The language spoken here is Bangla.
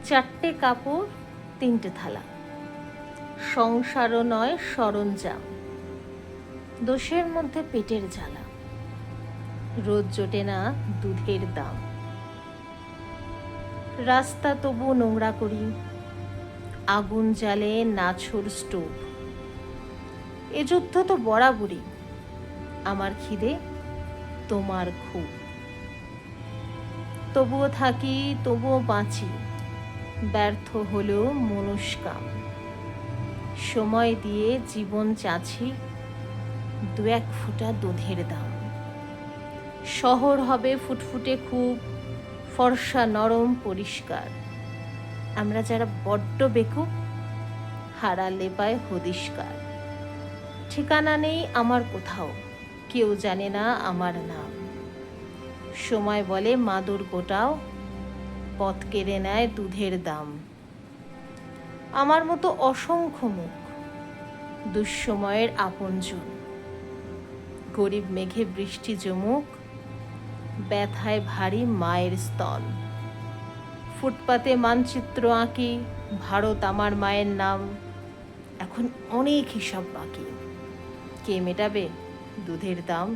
চারটে কাপড়, তিনটে থালা, সংসারও নয় সরঞ্জাম, দোষের মধ্যে পেটের জ্বালা, রোজ জোটে না দুধের দাম। রাস্তা তবু নোংরা করি, আগুন জ্বালে নাছোড় স্টোভ। এ যুদ্ধ তো বরাবরই, আমার খিদে তোমার খুব। তবুও থাকি, তবুও বাঁচি, ব্যর্থ হলেও মনস্কাম। সময় দিয়ে জীবন চাচ্ছি, দু এক ফোঁটা দুধের দাম। শহর হবে ফুটফুটে খুব, ফর্সা নরম পরিষ্কার। আমরা যারা বড্ড বেকুব, হারালে পায় হদিশকার। ঠিকানা নেই আমার কোথাও, কেউ জানে না আমার নাম। সময় বলে মাদুর গোটাও, পথ কেড়ে নেয় দুধের দাম। আমার মতো অসংখ্য মুখ, দুঃসময়ের আপনজন। গরিব মেঘে বৃষ্টি জমুক, ব্যথায় ভারী মায়ের স্তন। ফুটপাতে মানচিত্র আঁকি, ভারত আমার মায়ের নাম। এখন অনেক হিসাব বাকি, কে মেটাবে দুধের দাম?